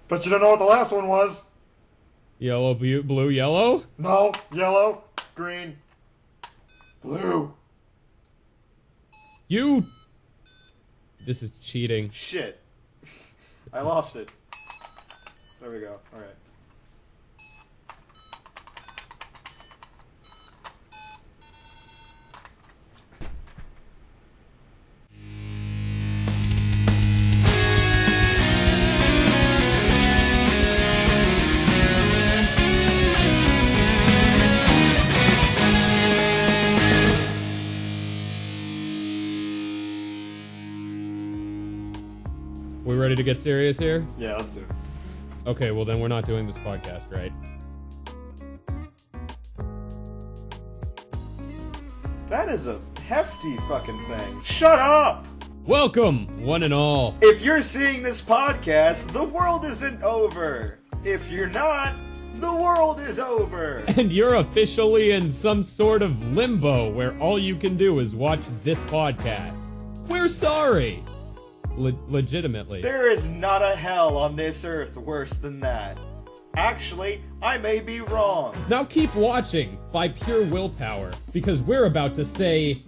But you don't know what the last one was. Yellow, blue, yellow? No, yellow, green, blue. This is cheating. Shit. I lost it. There we go. Alright. We ready to get serious here? Yeah, let's do it. Okay, well then we're not doing this podcast, right? That is a hefty fucking thing. Shut up! Welcome, one and all. If you're seeing this podcast, the world isn't over. If you're not, the world is over. And you're officially in some sort of limbo where all you can do is watch this podcast. We're sorry. Legitimately. There is not a hell on this earth worse than that. Actually, I may be wrong. Now keep watching by pure willpower, because we're about to say...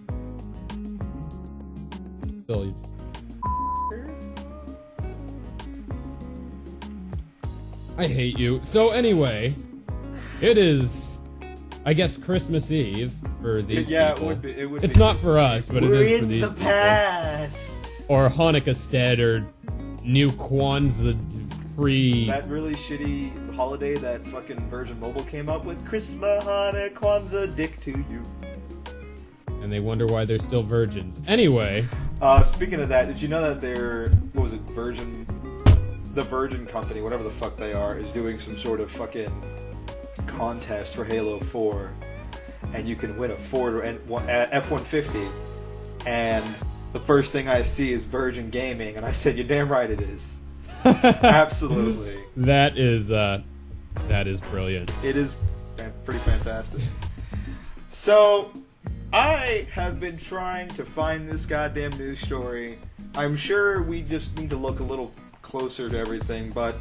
Phil, I hate you. So anyway, it is, I guess, Christmas Eve for these people. It would it's be not for us, but it is for these the people. past. Or Hanukkah or New Kwanzaa That really shitty holiday that fucking Virgin Mobile came up with. Christmas, Hanukkah, Kwanzaa, dick to you. And they wonder why they're still virgins. Anyway. Speaking of that, did you know that what was it, the Virgin Company, whatever the fuck they are, is doing some sort of fucking contest for Halo 4, and you can win a Ford F-150, and the first thing I see is Virgin Gaming, and I said, you're damn right it is. Absolutely. That is brilliant. It is pretty fantastic. So, I have been trying to find this goddamn news story. I'm sure we just need to look a little closer to everything, but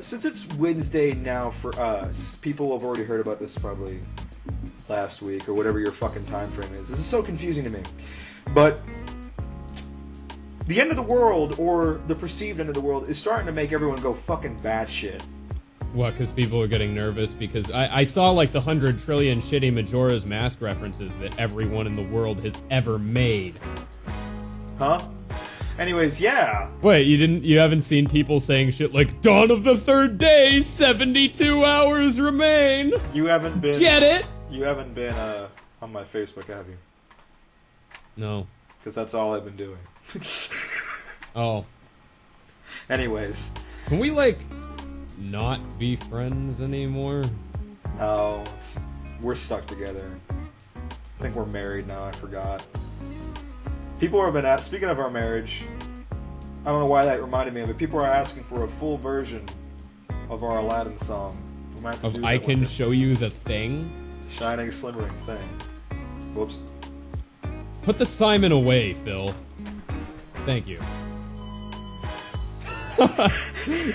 since it's Wednesday now for us, people have already heard about this probably last week or whatever your fucking time frame is. This is so confusing to me. But the end of the world, or the perceived end of the world, is starting to make everyone go fucking batshit. What, because people are getting nervous? Because I saw like the 100 trillion shitty Majora's Mask references that everyone in the world has ever made. Huh? Anyways, yeah. Wait, you haven't seen people saying shit like, dawn of the third day, 72 hours remain? You haven't been... Get it? You haven't been, on my Facebook, have you? No. Because that's all I've been doing. Oh. Anyways. Can we, like, not be friends anymore? No. We're stuck together. I think we're married now, I forgot. People have been speaking of our marriage, I don't know why that reminded me of it, people are asking for a full version of our Aladdin song. We might have to do that I Can one day. Show You the Thing? Shining, Slimmering Thing. Whoops. Put the Simon away, Phil. Thank you.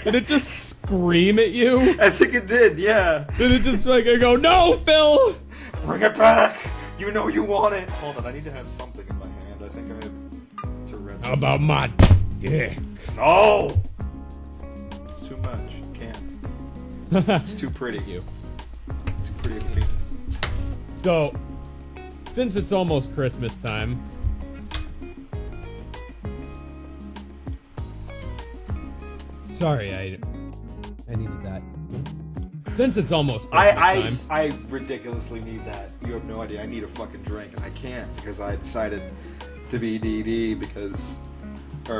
Did it just scream at you? I think it did, yeah. Did it just like go, no, Phil? Bring it back! You know you want it! Hold on, I need to have something in my hand. I think I have Tourette's. How about my dick? No! It's too much. Can't. It's too pretty. You. Too pretty of a penis. So, since it's almost Christmas time, sorry, I needed that. Since it's almost Christmas time, I ridiculously need that. You have no idea. I need a fucking drink, and I can't because I decided to be DD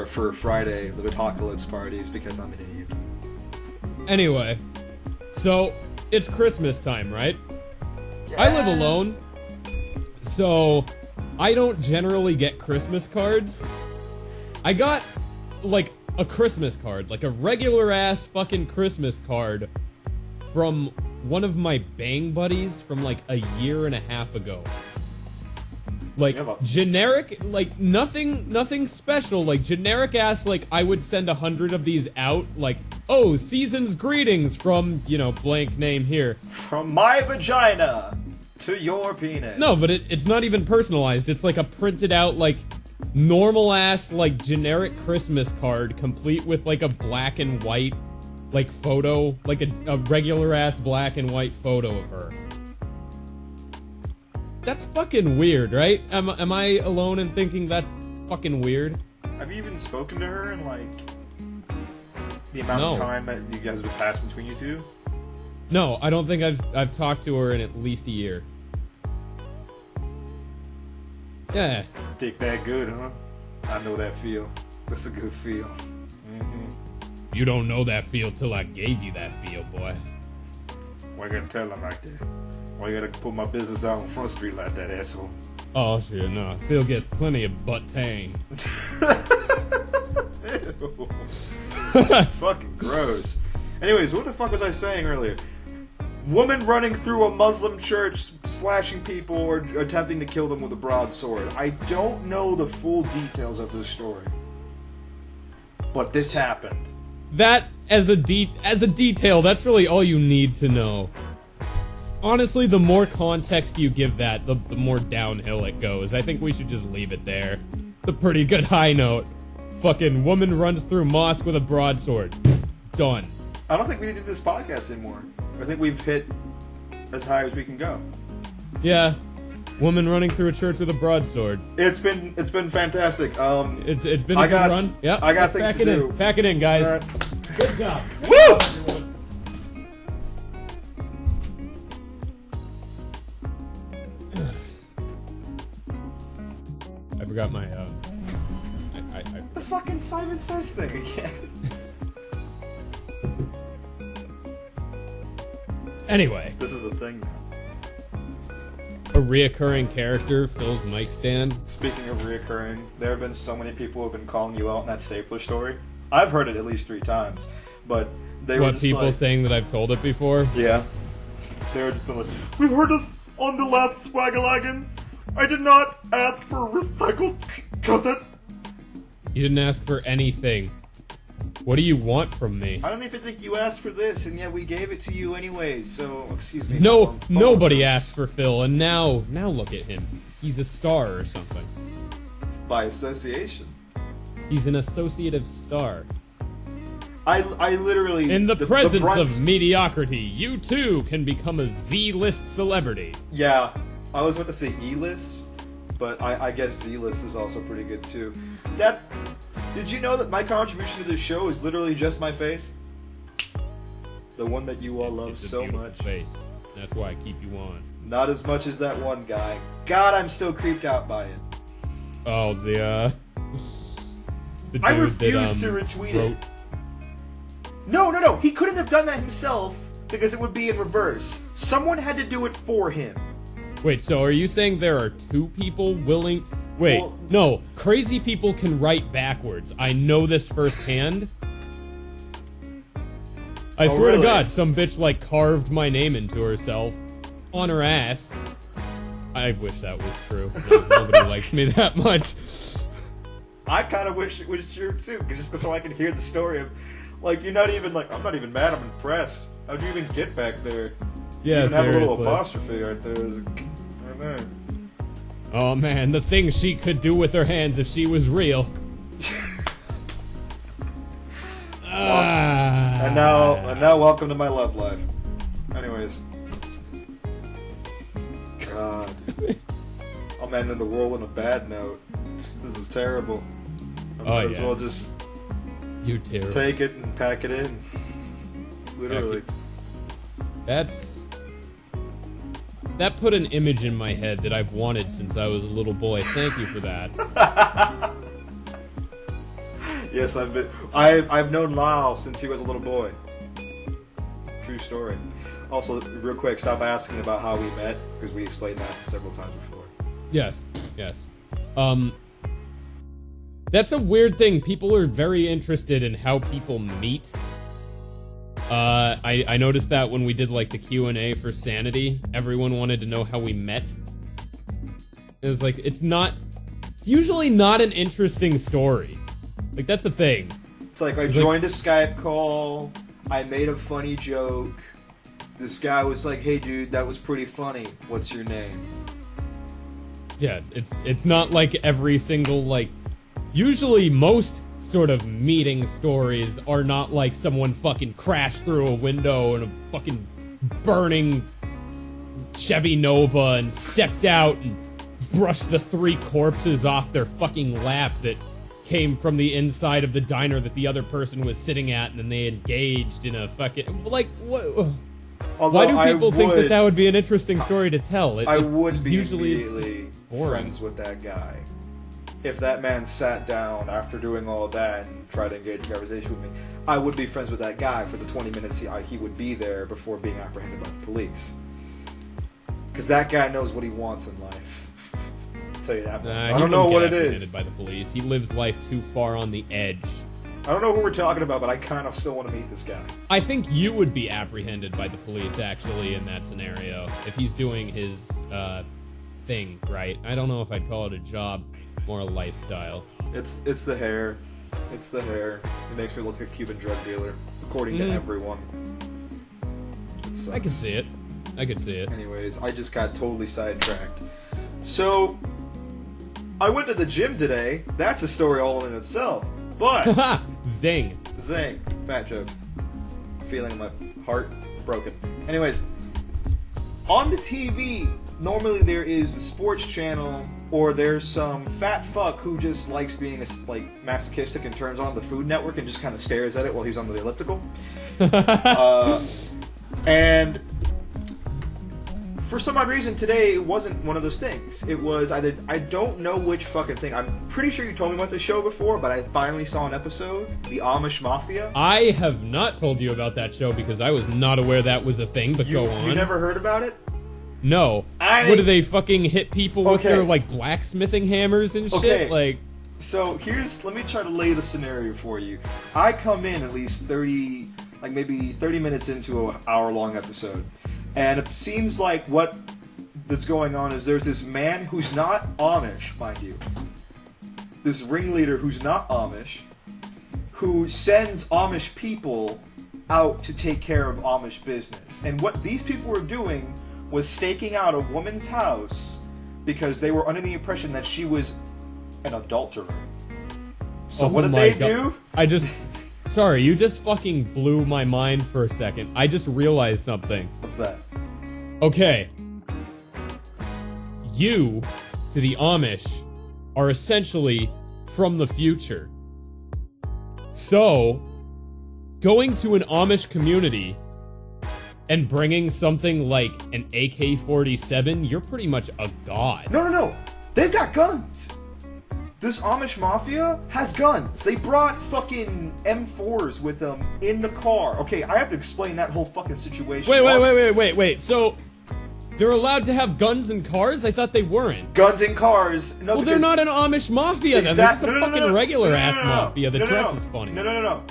for Friday, the apocalypse parties, because I'm an idiot. Anyway, so it's Christmas time, right? Yeah. I live alone, so I don't generally get Christmas cards. I got, like, a Christmas card, like a regular-ass fucking Christmas card from one of my bang buddies from, like, a year and a half ago. Like, Yeah, generic, like, nothing special, like, generic ass, like, I would send 100 of these out, like, oh, season's greetings from, you know, blank name here. From my vagina to your penis. No, but it's not even personalized, it's like a printed out, like, normal ass, like, generic Christmas card, complete with, like, a black and white, like, photo, like, a regular ass black and white photo of her. That's fucking weird, right? Am I alone in thinking that's fucking weird? Have you even spoken to her in, like, the amount of time that you guys would pass between you two? No, I don't think I've talked to her in at least a year. Yeah. Dick that good, huh? I know that feel. That's a good feel. Mm-hmm. You don't know that feel till I gave you that feel, boy. Why you gotta tell him like that? Why you gotta put my business out on Front Street like that, asshole? Oh shit, no. Phil gets plenty of butt tang. Ew. Fucking gross. Anyways, what the fuck was I saying earlier? Woman running through a Muslim church, slashing people or attempting to kill them with a broadsword. I don't know the full details of this story, but this happened. That, as a detail, that's really all you need to know. Honestly, the more context you give that, the more downhill it goes. I think we should just leave it there. It's a pretty good high note. Fucking woman runs through mosque with a broadsword. Done. I don't think we need to do this podcast anymore. I think we've hit as high as we can go. Yeah. Woman running through a church with a broadsword. It's been fantastic. It's been a good run. Yeah. I got things to do. Pack it in, guys. Right. Good job. Woo! I forgot my The fucking Simon Says thing again. Anyway. This is a thing now. A reoccurring character, Phil's mic stand. Speaking of reoccurring, there have been so many people who have been calling you out in that stapler story. I've heard it at least 3 times, but they were What, just people like, saying that I've told it before? Yeah. They were just like, we've heard this on the last Swaggalaggin. I did not ask for recycled content. You didn't ask for anything. What do you want from me? I don't even think you asked for this, and yet we gave it to you anyways, so, excuse me. No, nobody asked for Phil, and now look at him. He's a star or something. By association. He's an associative star. I literally... In the presence of mediocrity, you too can become a Z-list celebrity. Yeah, I was about to say E-list, but I guess Z-list is also pretty good too. Did you know that my contribution to this show is literally just my face? The one that you all love It's a so beautiful much. face. That's why I keep you on. Not as much as that one guy. God, I'm still creeped out by it. Oh, the dude I refuse that, to retweet wrote... it. No. He couldn't have done that himself because it would be in reverse. Someone had to do it for him. Wait, so are you saying there are 2 people willing... Wait, Well, no. Crazy people can write backwards. I know this firsthand. I swear really? to God, some bitch, like, carved my name into herself. On her ass. I wish that was true. Nobody likes me that much. I kind of wish it was true too, just so I could hear the story of, like, you're not even like, I'm not even mad, I'm impressed. How'd you even get back there? Yeah, you even have a little seriously. apostrophe right there. Right there. Oh man, the things she could do with her hands if she was real. And now, welcome to my love life. Anyways, God, I'm ending the world on a bad note. This is terrible. I might as well just You terrible. take it and pack it in. Literally. That put an image in my head that I've wanted since I was a little boy. Thank you for that. Yes, I've known Lyle since he was a little boy. True story. Also, real quick, stop asking about how we met because we explained that several times before. Yes. That's a weird thing. People are very interested in how people meet. I noticed that when we did like the Q&A for Sanity, everyone wanted to know how we met. It's like, it's usually not an interesting story. Like, that's the thing. It's like, I joined a Skype call, I made a funny joke, this guy was like, hey dude, that was pretty funny, what's your name? Yeah, it's not like every single, like, usually most sort of meeting stories are not like someone fucking crashed through a window in a fucking burning Chevy Nova and stepped out and brushed the 3 corpses off their fucking lap that came from the inside of the diner that the other person was sitting at, and then they engaged in a fucking, like, what? Why do people think that would be an interesting story to tell? I would be usually immediately friends with that guy. If that man sat down after doing all that and tried to engage in conversation with me, I would be friends with that guy for the 20 minutes he would be there before being apprehended by the police. Because that guy knows what he wants in life. I'll tell you that much. I don't know what it is. By the police. He lives life too far on the edge. I don't know who we're talking about, but I kind of still want to meet this guy. I think you would be apprehended by the police, actually, in that scenario. If he's doing his thing, right? I don't know if I'd call it a job, more a lifestyle. It's the hair. It's the hair. It makes me look like a Cuban drug dealer, according to everyone. I can see it. I could see it. Anyways, I just got totally sidetracked. So, I went to the gym today. That's a story all in itself. But Zing. Fat jokes. Feeling my heart broken. Anyways, on the TV, normally there is the sports channel, or there's some fat fuck who just likes being masochistic and turns on the Food Network and just kind of stares at it while he's on the elliptical. And for some odd reason today, it wasn't one of those things. It was either, I don't know which fucking thing. I'm pretty sure you told me about this show before, but I finally saw an episode, The Amish Mafia. I have not told you about that show because I was not aware that was a thing, but go on. You never heard about it? No. What do they fucking hit people with their, like, blacksmithing hammers and shit? Okay. Like, so let me try to lay the scenario for you. I come in at least maybe 30 minutes into an hour-long episode. And it seems like what that's going on is there's this man who's not Amish, mind you. This ringleader who's not Amish, who sends Amish people out to take care of Amish business. And what these people were doing was staking out a woman's house because they were under the impression that she was an adulterer. So what did they do? Sorry, you just fucking blew my mind for a second. I just realized something. What's that? Okay. You, to the Amish, are essentially from the future. So, going to an Amish community and bringing something like an AK-47, you're pretty much a god. No. They've got guns. This Amish Mafia has guns. They brought fucking M4s with them in the car. Okay, I have to explain that whole fucking situation. Wait. So, they're allowed to have guns in cars? I thought they weren't. Guns in cars. No, well, they're not an Amish Mafia then. They're just a fucking regular-ass Mafia. The dress is funny. No.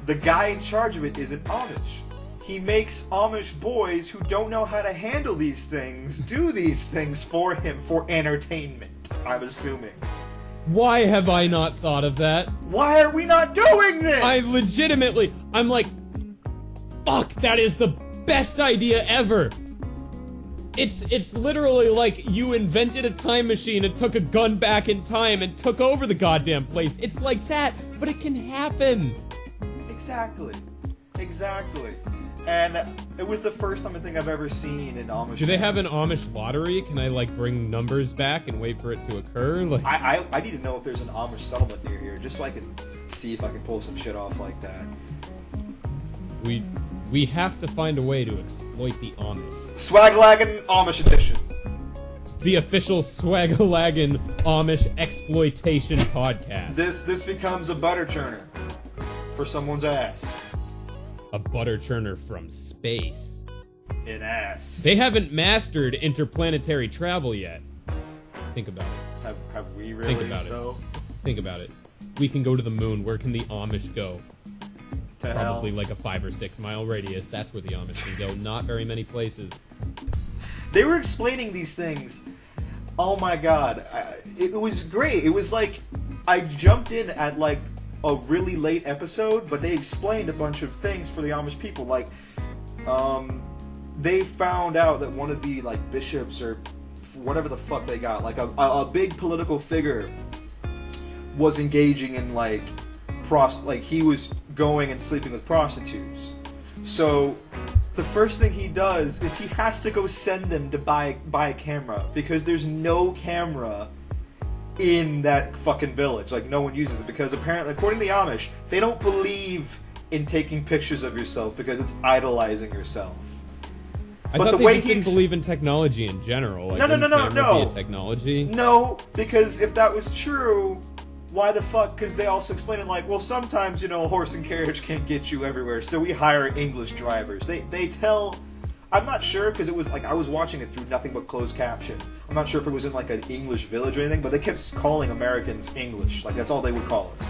The guy in charge of it isn't Amish. He makes Amish boys who don't know how to handle these things do these things for him for entertainment. I'm assuming. Why have I not thought of that? Why are we not doing this? I'm like, fuck, that is the best idea ever. It's literally like you invented a time machine and took a gun back in time and took over the goddamn place. It's like that, but it can happen. Exactly. And it was the first time I think I've ever seen an Amish. Do they have an Amish lottery? Can I, like, bring numbers back and wait for it to occur? Like, I need to know if there's an Amish settlement near here, just so I can see if I can pull some shit off like that. We have to find a way to exploit the Amish. Swaggalaggin Amish edition. The official Swaggalaggin Amish exploitation podcast. This becomes a butter churner for someone's ass. A butter churner from space. An ass. They haven't mastered interplanetary travel yet. Think about it. Have we really? Think about it. We can go to the moon. Where can the Amish go? To Probably hell. like a 5 or 6 mile radius. That's where the Amish can go. Not very many places. They were explaining these things. Oh my god, it was great. It was like I jumped in at like a really late episode, but they explained a bunch of things for the Amish people. Like, they found out that one of the like bishops or whatever the fuck they got, like a big political figure, was engaging in like he was going and sleeping with prostitutes. So the first thing he does is he has to go send them to buy a camera, because there's no camera in that fucking village. Like, no one uses it, because apparently, according to the Amish, they don't believe in taking pictures of yourself because it's idolizing yourself. I thought they just didn't believe in technology in general. Like, No. Technology? No, because if that was true, why the fuck? Because they also explain it like, well, sometimes, you know, a horse and carriage can't get you everywhere, so we hire English drivers. They tell... I'm not sure, because it was like I was watching it through nothing but closed caption. I'm not sure if it was in like an English village or anything, but they kept calling Americans English. Like, that's all they would call us.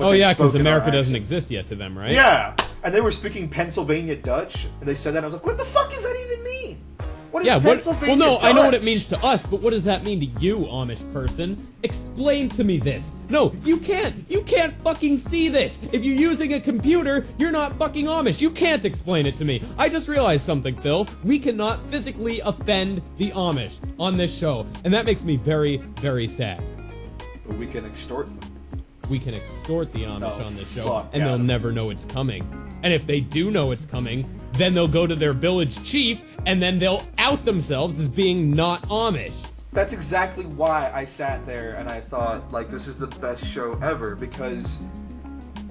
Oh yeah, because America doesn't exist yet to them, right? Yeah, and they were speaking Pennsylvania Dutch, and they said that, and I was like, what the fuck does that even mean? What is Pennsylvania Well, no, Dutch? I know what it means to us, but what does that mean to you, Amish person? Explain to me this. No, you can't. You can't fucking see this. If you're using a computer, you're not fucking Amish. You can't explain it to me. I just realized something, Phil. We cannot physically offend the Amish on this show, and that makes me very, very sad. But we can extort them. We can extort the Amish on this show, and yeah. they'll never know it's coming. And if they do know it's coming, then they'll go to their village chief, and then they'll out themselves as being not Amish. That's exactly why I sat there and I thought, like, this is the best show ever, because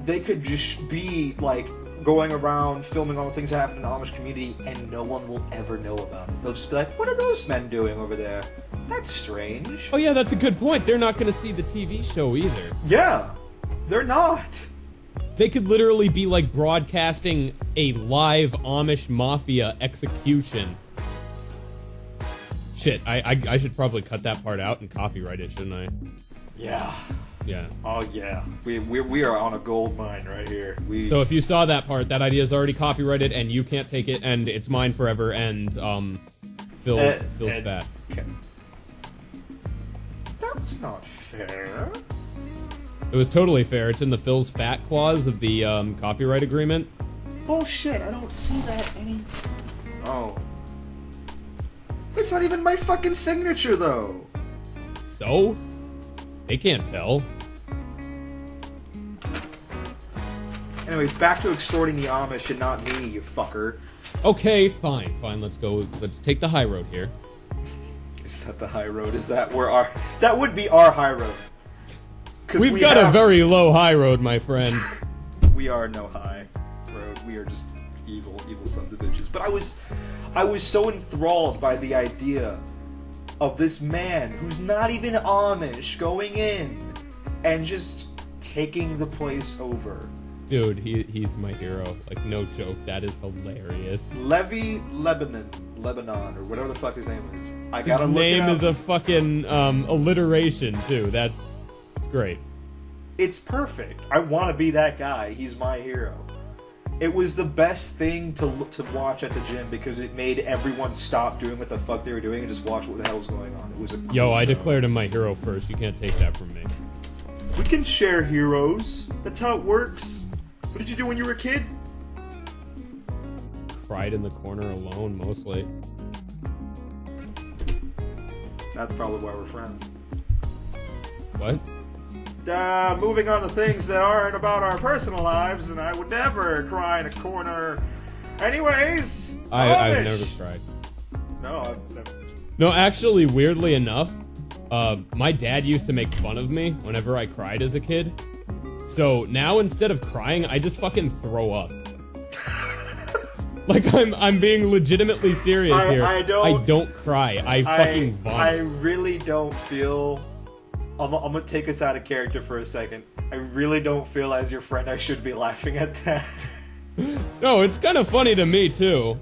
they could just be, like, going around filming all the things that happen in the Amish community, and no one will ever know about it. They'll just be like, what are those men doing over there? That's strange. Oh yeah, that's a good point. They're not going to see the TV show either. Yeah, they're not. They could literally be, like, broadcasting a live Amish mafia execution. Shit, I should probably cut that part out and copyright it, shouldn't I? Yeah. Yeah. Oh yeah. We are on a gold mine right here. So if you saw that part, that idea is already copyrighted, and you can't take it, and it's mine forever, and Phil's fat. Okay. That was not fair. It was totally fair. It's in the Phil's fat clause of the copyright agreement. Bullshit, I don't see that any... Oh. It's not even my fucking signature, though. So? They can't tell. Anyways, back to extorting the Amish and not me, you fucker. Okay, fine, let's go. Let's take the high road here. Is that the high road? Is that where our... That would be our high road. We've got a very low high road, my friend. We are no high road. We are just evil sons of bitches. But I was so enthralled by the idea of this man who's not even Amish going in and just taking the place over. Dude, he's my hero. Like, no joke. That is hilarious. Lebanon, or whatever the fuck his name is. I gotta look it up. His name is a fucking alliteration, too. It's great. It's perfect. I want to be that guy. He's my hero. It was the best thing to watch at the gym, because it made everyone stop doing what the fuck they were doing and just watch what the hell was going on. It was a cool I show. declared him my hero first. You can't take that from me. We can share heroes. That's how it works. What did you do when you were a kid? Cried in the corner alone, mostly. That's probably why we're friends. What? Moving on to things that aren't about our personal lives, and I would never cry in a corner. Anyways, I've never cried. No, I've never. No, actually, weirdly enough, my dad used to make fun of me whenever I cried as a kid. So now, instead of crying, I just fucking throw up. Like, I'm being legitimately serious here. I don't cry. I fucking vomit. I really don't feel... I'm gonna take us out of character for a second. I really don't feel, as your friend, I should be laughing at that. No, it's kind of funny to me, too.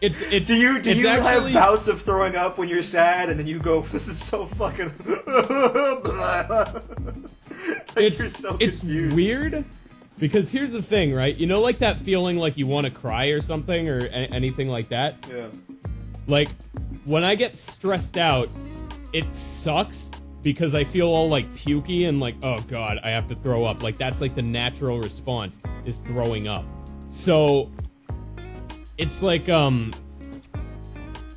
It's do you actually... have bouts of throwing up when you're sad, and then you go, this is so fucking... like you're so confused. It's weird, because here's the thing, right? You know, like that feeling like you want to cry or something, or anything like that? Yeah. Like, when I get stressed out, it sucks because I feel all like pukey and like, oh god, I have to throw up. Like that's like the natural response is throwing up. So it's like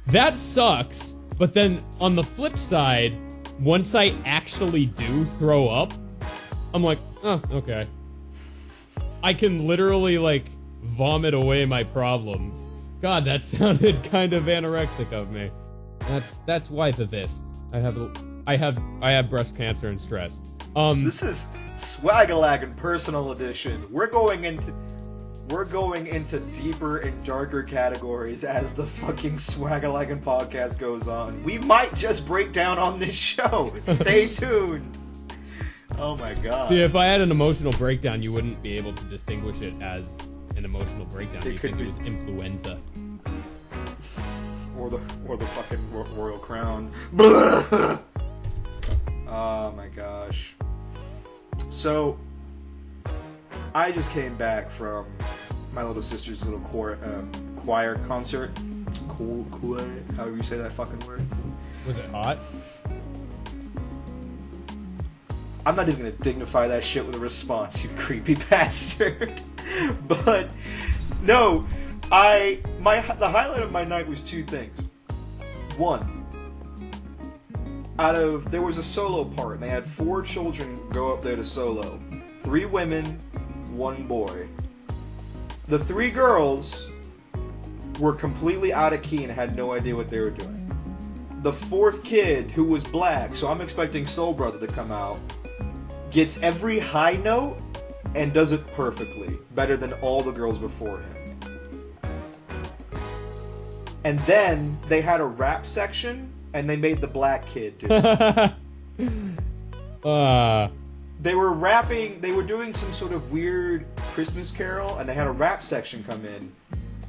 that sucks, but then on the flip side, once I actually do throw up, I'm like, oh, okay. I can literally like vomit away my problems. God, that sounded kind of anorexic of me. That's why the this. I have breast cancer and stress. This is Swaggalaggin Personal Edition. We're going into deeper and darker categories as the fucking Swaggalaggin podcast goes on. We might just break down on this show. Stay tuned. Oh my god. See, if I had an emotional breakdown, you wouldn't be able to distinguish it as an emotional breakdown. You think it was influenza. Or the fucking royal crown. Oh my gosh. So, I just came back from my little sister's little choir concert. However you say that fucking word. Was it hot? I'm not even gonna dignify that shit with a response, you creepy bastard. But no, the highlight of my night was two things. One, there was a solo part, and they had 4 children go up there to solo. 3 women, 1 boy. The 3 girls were completely out of key and had no idea what they were doing. The 4th kid, who was black, so I'm expecting Soul Brother to come out, gets every high note and does it perfectly, better than all the girls before him. And then they had a rap section, and they made the black kid do it. They were rapping, they were doing some sort of weird Christmas carol, and they had a rap section come in.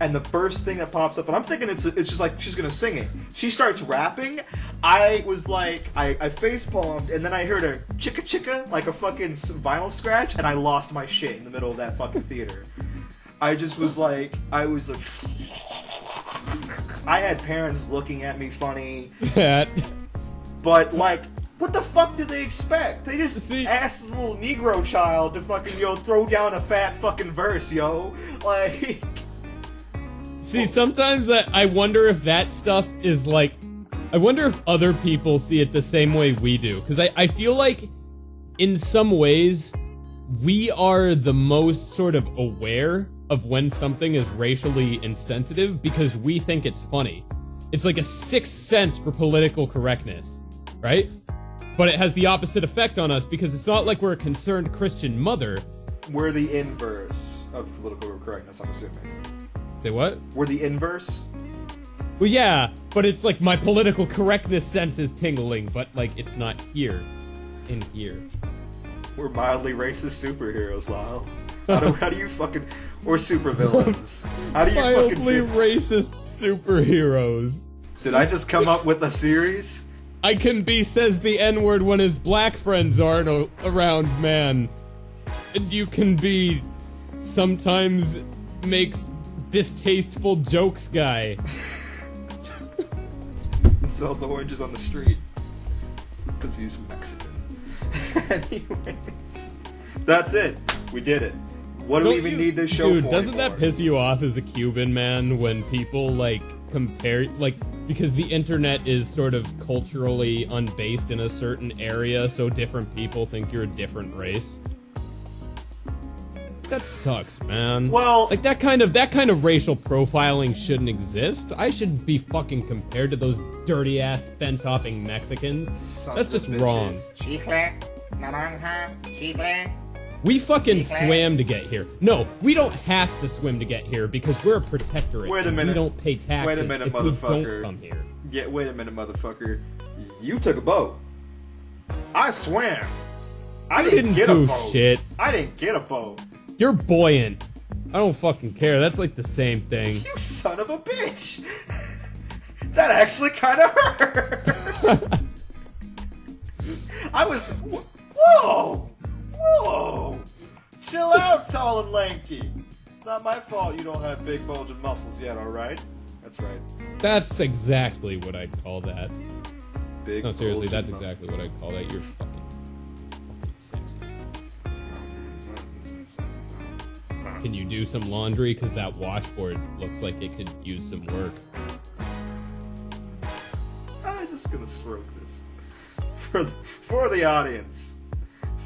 And the first thing that pops up, and I'm thinking it's just like she's gonna sing it. She starts rapping. I was like, I facepalmed, and then I heard a chicka chicka, like a fucking vinyl scratch, and I lost my shit in the middle of that fucking theater. I had parents looking at me funny. But like, what the fuck did they expect? They just asked the little Negro child to fucking, throw down a fat fucking verse, Like... See, sometimes I wonder if that stuff is like... I wonder if other people see it the same way we do. Because I feel like, in some ways, we are the most sort of aware of when something is racially insensitive because we think it's funny. It's like a sixth sense for political correctness, right? But it has the opposite effect on us because it's not like we're a concerned Christian mother. We're the inverse of political correctness, I'm assuming. Say what? We're the inverse? Well, yeah, but it's like my political correctness sense is tingling, but like it's not here. It's in here. We're mildly racist superheroes, Lyle. How do you fucking... Or supervillains. How do you fucking... Mildly racist superheroes. Did I just come up with a series? I can be says the N-word when his black friends aren't around, man. And you can be sometimes makes distasteful jokes guy. Sells oranges on the street. Because he's Mexican. Anyways. That's it. We did it. What do we even need this show for? Dude, doesn't that piss you off as a Cuban man when people, like, compare... Like, because the internet is sort of culturally unbased in a certain area, so different people think you're a different race? That sucks, man. Well... Like, that kind of racial profiling shouldn't exist. I shouldn't be fucking compared to those dirty-ass fence-hopping Mexicans. That's just wrong. Chicle, naranja, chicle. We fucking swam to get here. No, we don't have to swim to get here because we're a protectorate. Wait a minute. We don't pay taxes. Wait a minute, if motherfucker. We don't come here. Yeah, wait a minute, motherfucker. You took a boat. I swam. I didn't get a boat. Shit. I didn't get a boat. You're buoyant. I don't fucking care. That's like the same thing. You son of a bitch. That actually kind of hurt. I was... Whoa! Whoa! Chill out, tall and lanky. It's not my fault you don't have big bulging muscles yet, alright? That's right. That's exactly what I'd call that. Big No, seriously, bulging that's muscle. exactly what I'd call that. You're fucking sexy. Can you do some laundry? Because that washboard looks like it could use some work. I'm just gonna stroke this for the audience.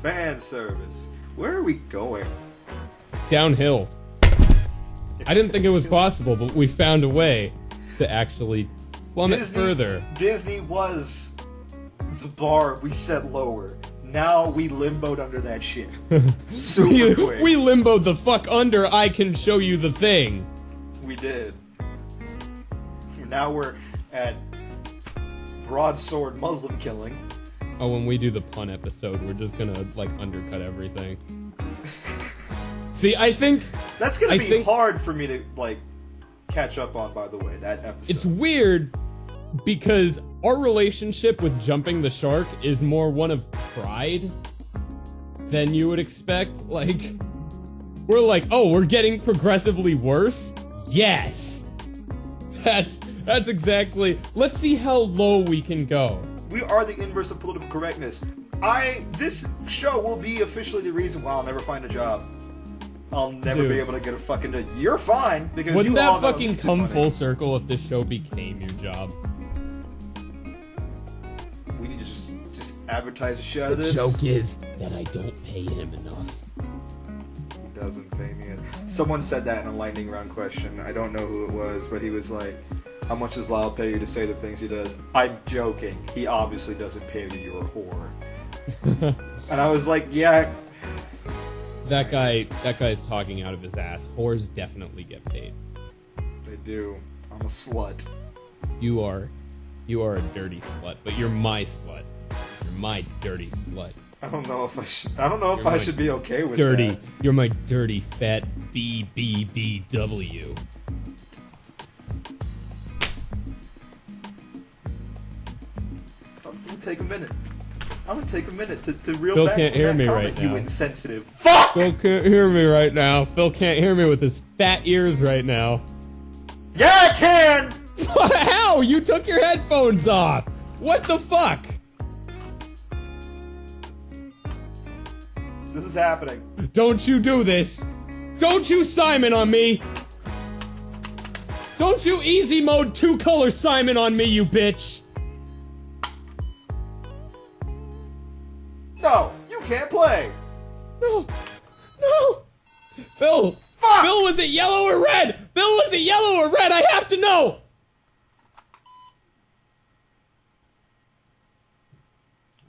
Fan service. Where are we going? Downhill. I didn't think it was possible, but we found a way to actually plummet further. Disney was the bar we set lower. Now we limboed under that shit. Super quick. We limboed the fuck under. I can show you the thing. We did. Now we're at broadsword Muslim killing. Oh, when we do the pun episode, we're just gonna like undercut everything. See, I think that's gonna be hard for me to like catch up on. By the way, that episode. It's weird because our relationship with jumping the shark is more one of pride than you would expect. Like, we're like, oh, we're getting progressively worse? Yes! That's exactly... Let's see how low we can go. We are the inverse of political correctness. This show will be officially the reason why I'll never find a job. I'll never be able to get a fucking... You're fine, because wouldn't you all that fucking come full circle if this show became your job? We need to just advertise the shit out of this. The joke is that I don't pay him enough. He doesn't pay me enough. Someone said that in a lightning round question. I don't know who it was, but he was like, how much does Lyle pay you to say the things he does? I'm joking. He obviously doesn't pay you. You're a whore. And I was like, yeah... That guy's talking out of his ass. Whores definitely get paid. They do. I'm a slut. You are a dirty slut, but you're my slut. You're my dirty slut. I don't know if I should be okay with dirty. that. You're my dirty fat BBBW. I'm gonna take a minute. I'm gonna take a minute to reel Phil back. can't hear me comment, right you now. insensitive fuck. Phil can't hear me right now. Phil can't hear me with his fat ears right now. Yeah, I can. How? You took your headphones off. What the fuck? This is happening. Don't you do this. Don't you Simon on me. Don't you easy mode 2-color Simon on me, you bitch. No, you can't play. No. No. Phil. Fuck. Phil, was it yellow or red? Phil, was it yellow or red? I have to know.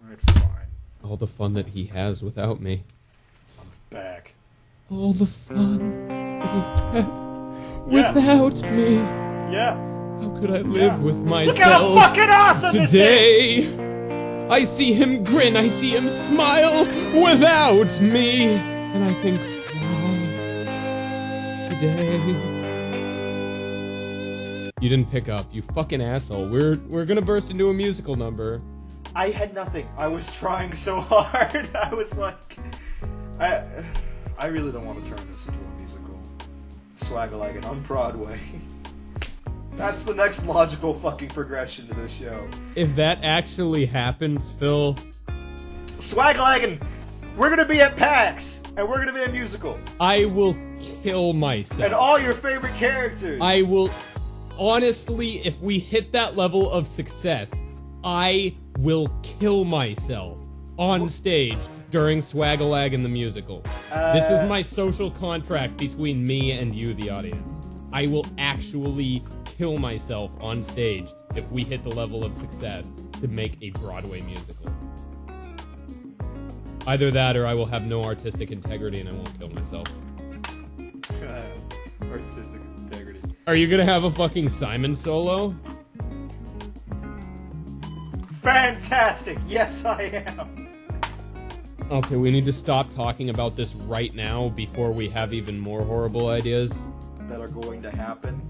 Alright, fine. All the fun that he has without me. I'm back. All the fun that he has without me. Yeah. How could I live with myself Look how fucking awesome today? this is! I see him grin, I see him smile without me. And I think, why today? You didn't pick up, you fucking asshole. We're gonna burst into a musical number. I had nothing. I was trying so hard. I was like, I really don't want to turn this into a musical. Swaggalaggin on Broadway. That's the next logical fucking progression to this show. If that actually happens, Phil... Swaggalaggin! We're gonna be at PAX, and we're gonna be a musical. I will kill myself. And all your favorite characters. I will... Honestly, if we hit that level of success, I will kill myself on stage during Swaggalaggin the musical. This is my social contract between me and you, the audience. I will actually kill myself on stage if we hit the level of success to make a Broadway musical. Either that or I will have no artistic integrity and I won't kill myself. Artistic integrity. Are you gonna have a fucking Simon solo? Fantastic! Yes, I am! Okay, we need to stop talking about this right now before we have even more horrible ideas. That are going to happen.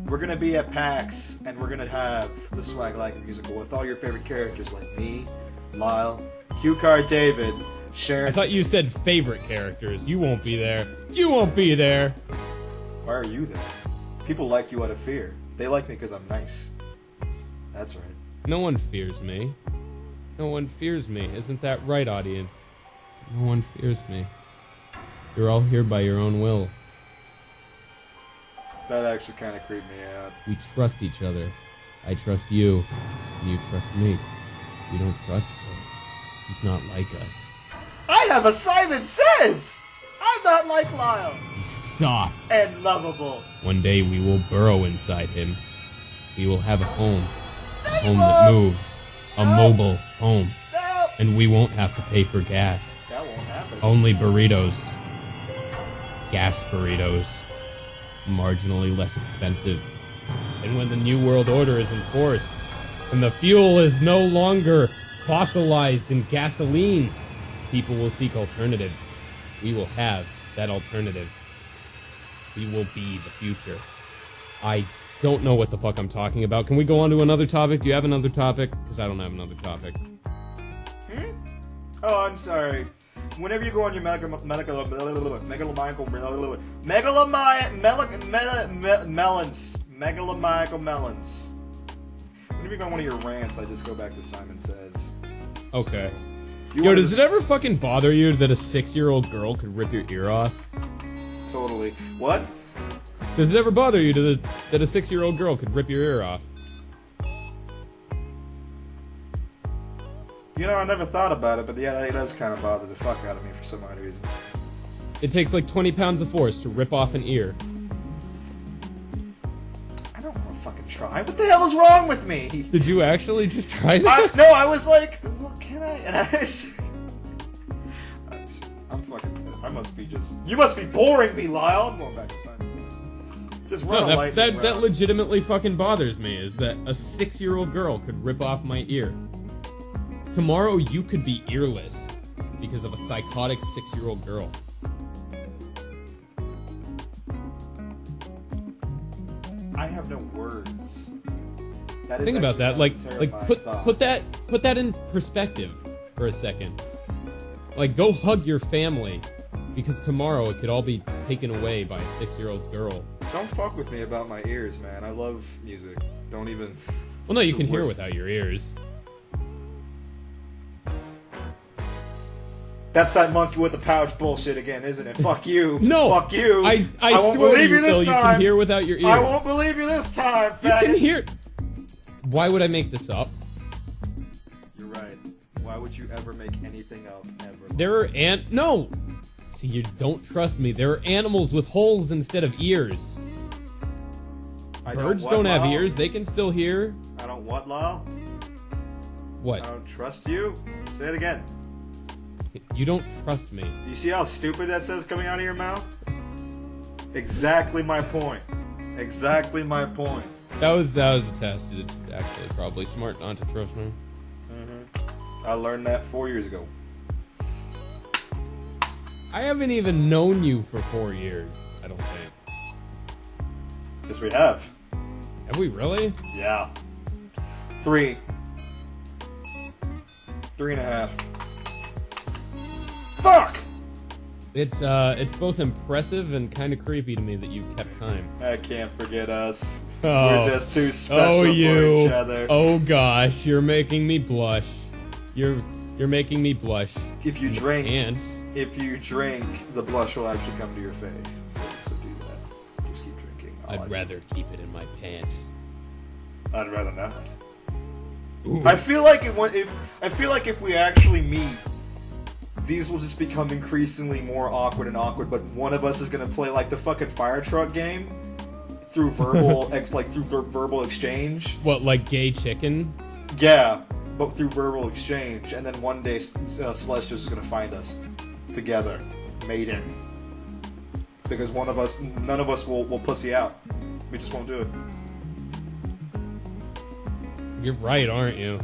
We're gonna be at PAX, and we're gonna have the Swaggalaggin musical with all your favorite characters like me, Lyle, Q-Card David, Sharon... I thought you said favorite characters. You won't be there. You won't be there. Why are you there? People like you out of fear. They like me because I'm nice. That's right. No one fears me. No one fears me. Isn't that right, audience? No one fears me. You're all here by your own will. That actually kind of creeped me out. We trust each other. I trust you, and you trust me. We don't trust Phil. He's not like us. I have a Simon Says! I'm not like Lyle. He's soft. And lovable. One day we will burrow inside him. We will have a home. A home that moves. A mobile home. No. And we won't have to pay for gas. That won't happen. Only burritos. Gas burritos. Marginally less expensive. And when the New World Order is enforced, and the fuel is no longer fossilized in gasoline, people will seek alternatives. We will have that alternative. We will be the future. I don't know what the fuck I'm talking about. Can we go on to another topic? Do you have another topic? Because I don't have another topic. Oh, I'm sorry. Whenever you go on your melons. Whenever you go on one of your rants, I just go back to Simon Says. Okay. Yo, does it ever fucking bother you that a 6-year-old girl could rip your ear off? Totally. What? Does it ever bother you that a 6-year-old girl could rip your ear off? You know, I never thought about it, but yeah, it does kind of bother the fuck out of me for some odd reason. It takes like 20 pounds of force to rip off an ear. I don't want to fucking try. What the hell is wrong with me? Did you actually just try that? No, I was like, well, can I? And I'm fucking. I must be just. You must be boring me, Lyle. I'm going back to science. Just run a lightning round. That legitimately fucking bothers me. Is that a 6-year-old girl could rip off my ear? Tomorrow you could be earless because of a psychotic 6-year-old girl. I have no words. That is Think about that. Like put that in perspective for a second. Like, go hug your family because tomorrow it could all be taken away by a 6-year-old girl. Don't fuck with me about my ears, man. I love music. Don't even. Well, no, you can hear without your ears. That's that monkey with the pouch bullshit again, isn't it? Fuck you. No. Fuck you. I won't swear believe to you this Phil, time. you can hear without your ears. I won't believe you this time, faggot. You can hear. Why would I make this up? You're right. Why would you ever make anything up ever? There are no. See, you don't trust me. There are animals with holes instead of ears. Birds don't have ears. They can still hear. I don't what, Lyle? What? I don't trust you? Say it again. You don't trust me. You see how stupid that says coming out of your mouth? Exactly my point. Exactly my point. That was the test. It's actually probably smart not to trust me. I learned that 4 years ago. I haven't even known you for 4 years, I don't think. Yes, we have. Have we really? Yeah. 3. 3.5. Fuck! It's both impressive and kind of creepy to me that you've kept time. I can't forget us. Oh. We're just too special for each other. Oh gosh, you're making me blush. You're making me blush. If you drink, Pants. if you drink, the blush will actually come to your face. So do that. Just keep drinking. I'd rather keep it in my pants. I'd rather not. Ooh. I feel like if we actually meet, these will just become increasingly more awkward and awkward. But one of us is gonna play like the fucking fire truck game through verbal verbal exchange. What, like gay chicken? Yeah, but through verbal exchange, and then one day Celestial's just gonna find us together, mating. Because none of us will pussy out. We just won't do it. You're right, aren't you?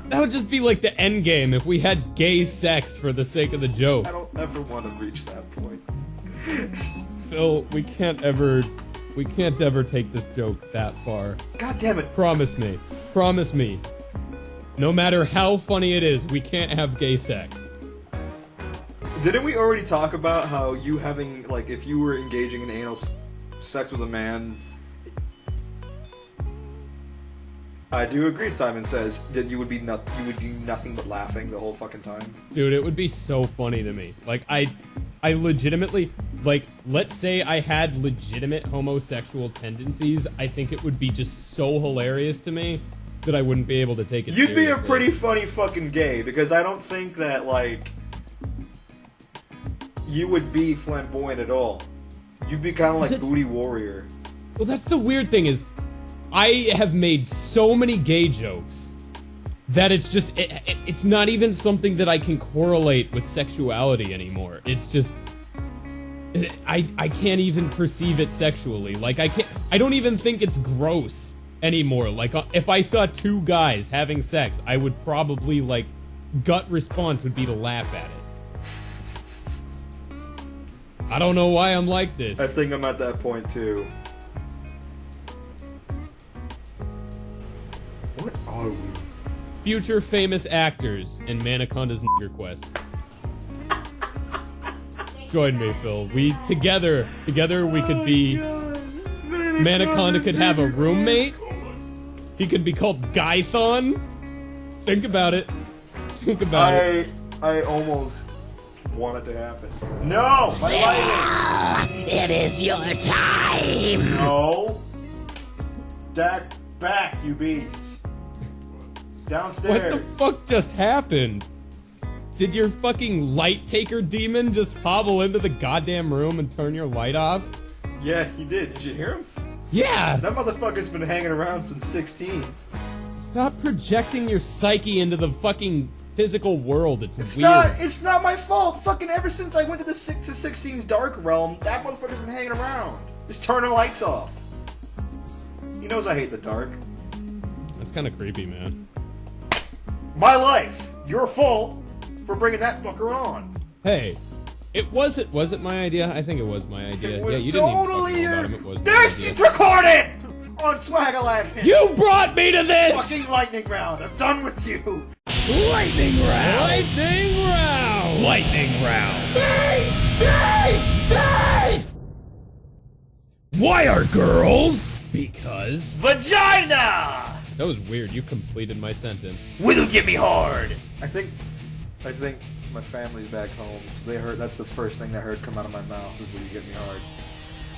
That would just be like the end game if we had gay sex for the sake of the joke. I don't ever want to reach that point. Phil, we can't ever take this joke that far. God damn it. Promise me. Promise me. No matter how funny it is, we can't have gay sex. Didn't we already talk about how you having, like, if you were engaging in anal sex with a man, I do agree, Simon says, that you would be nothing but laughing the whole fucking time. Dude, it would be so funny to me. Like, I legitimately, like, let's say I had legitimate homosexual tendencies, I think it would be just so hilarious to me that I wouldn't be able to take it You'd seriously. be a pretty funny fucking gay, because I don't think that, like, you would be flamboyant at all. You'd be kind of like Booty Warrior. Well, that's the weird thing is, I have made so many gay jokes that it's just, it's not even something that I can correlate with sexuality anymore. It's just, I can't even perceive it sexually. Like, I don't even think it's gross anymore. Like, if I saw two guys having sex, I would probably, like, gut response would be to laugh at it. I don't know why I'm like this. I think I'm at that point too. What are we? Future famous actors in Manaconda's nigger quest. Join me, Phil. We together we could be. Manaconda could have a roommate. He could be called Gython. Think about it. Think about it. I almost want it to happen. No, my lighting. It is your time! No. Back, you beast. Downstairs. What the fuck just happened? Did your fucking light taker demon just hobble into the goddamn room and turn your light off? Yeah, he did. Did you hear him? Yeah! That motherfucker's been hanging around since 16. Stop projecting your psyche into the fucking physical world. It's weird. It's not my fault. Fucking ever since I went to the 6 to 16's dark realm, that motherfucker's been hanging around. Just turning lights off. He knows I hate the dark. That's kind of creepy, man. My life. Your fault for bringing that fucker on. Hey, was it my idea? I think it was my idea. It was yeah, you didn't totally even fucking know your... about him. It was my This idea. is recorded on Swaggalaggin. You brought me to this! Fucking lightning round. I'm done with you. Lightning round! Lightning round! Lightning round! Why are girls? Because... Vagina! That was weird. You completed my sentence. Will get me hard. I think my family's back home, so they heard. That's the first thing they heard come out of my mouth is "Will you get me hard?"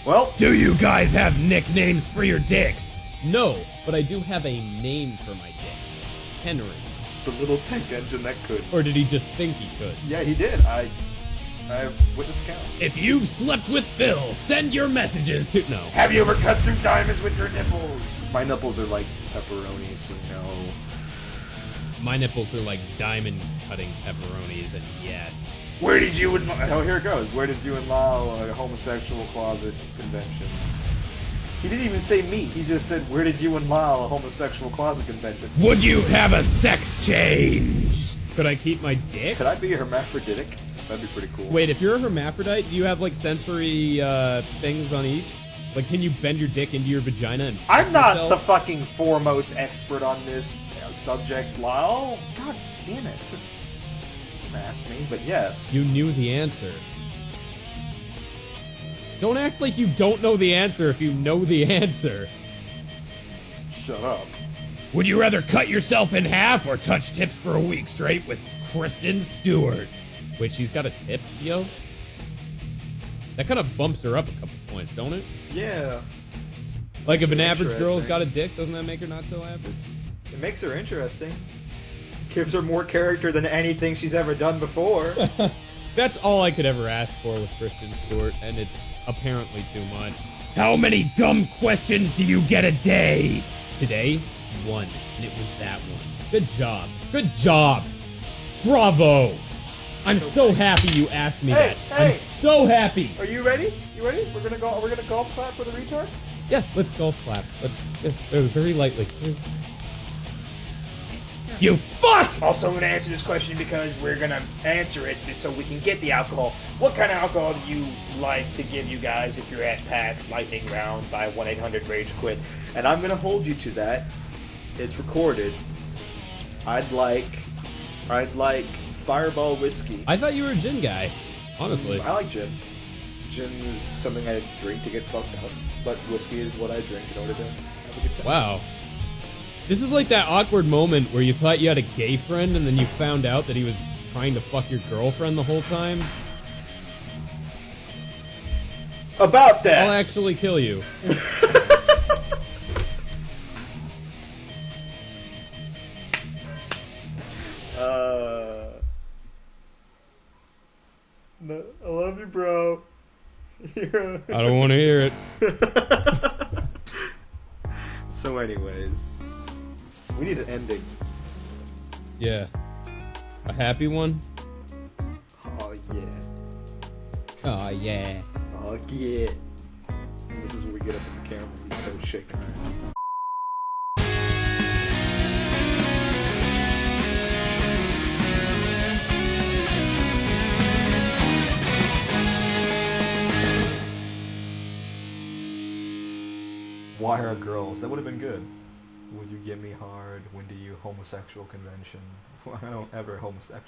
Well, Do you guys have nicknames for your dicks? No, but I do have a name for my dick. Henry. the little tank engine that could. Or did he just think he could? Yeah, he did. I have witness accounts. If you've slept with Phil, send your messages to... No. Have you ever cut through diamonds with your nipples? My nipples are like pepperonis, so no. My nipples are like diamond-cutting pepperonis, and yes. Where did you and oh, here it goes. Where did you and Lyle a homosexual closet convention? He didn't even say meet. He just said, "Where did you and Lyle a homosexual closet convention?" Would you have a sex change? Could I keep my dick? Could I be a hermaphroditic? That'd be pretty cool. Wait, if you're a hermaphrodite, do you have like sensory things on each? Like, can you bend your dick into your vagina and I'm not yourself? the fucking foremost expert on this subject, Lyle. God damn it. Don't ask me, but yes. You knew the answer. Don't act like you don't know the answer if you know the answer. Shut up. Would you rather cut yourself in half or touch tips for a week straight with Kristen Stewart? Wait, she's got a tip, yo? That kind of bumps her up a couple points, don't it? Yeah. Like, if Makes an her average girl's interesting. got a dick, doesn't that make her not so average? It makes her interesting. Gives her more character than anything she's ever done before. That's all I could ever ask for with Kristen Stewart, and it's apparently too much. How many dumb questions do you get a day? Today, 1, and it was that one. Good job. Good job. Bravo. I'm so happy you asked me that. Hey. I'm so happy. Are you ready? You ready? We're gonna golf clap for the retard? Yeah, let's golf clap. Let's very lightly. You fuck! Also, I'm gonna answer this question because we're gonna answer it just so we can get the alcohol. What kind of alcohol do you like to give you guys if you're at PAX Lightning Round by 1-800-RAGE-QUIT? And I'm gonna hold you to that. It's recorded. I'd like Fireball whiskey. I thought you were a gin guy. Honestly. I like gin. Gin is something I drink to get fucked up, but whiskey is what I drink in order to have a good time. Wow. This is like that awkward moment where you thought you had a gay friend and then you found out that he was trying to fuck your girlfriend the whole time. About that! I'll actually kill you. No, I love you, bro. I don't want to hear it. So anyways, we need an ending. Yeah. A happy one? Oh yeah. Oh, yeah. Oh yeah. And this is where we get up in the camera and we start shaking our hands. Why are girls? That would have been good. Would you give me hard? When do you homosexual convention? I don't ever homosexual.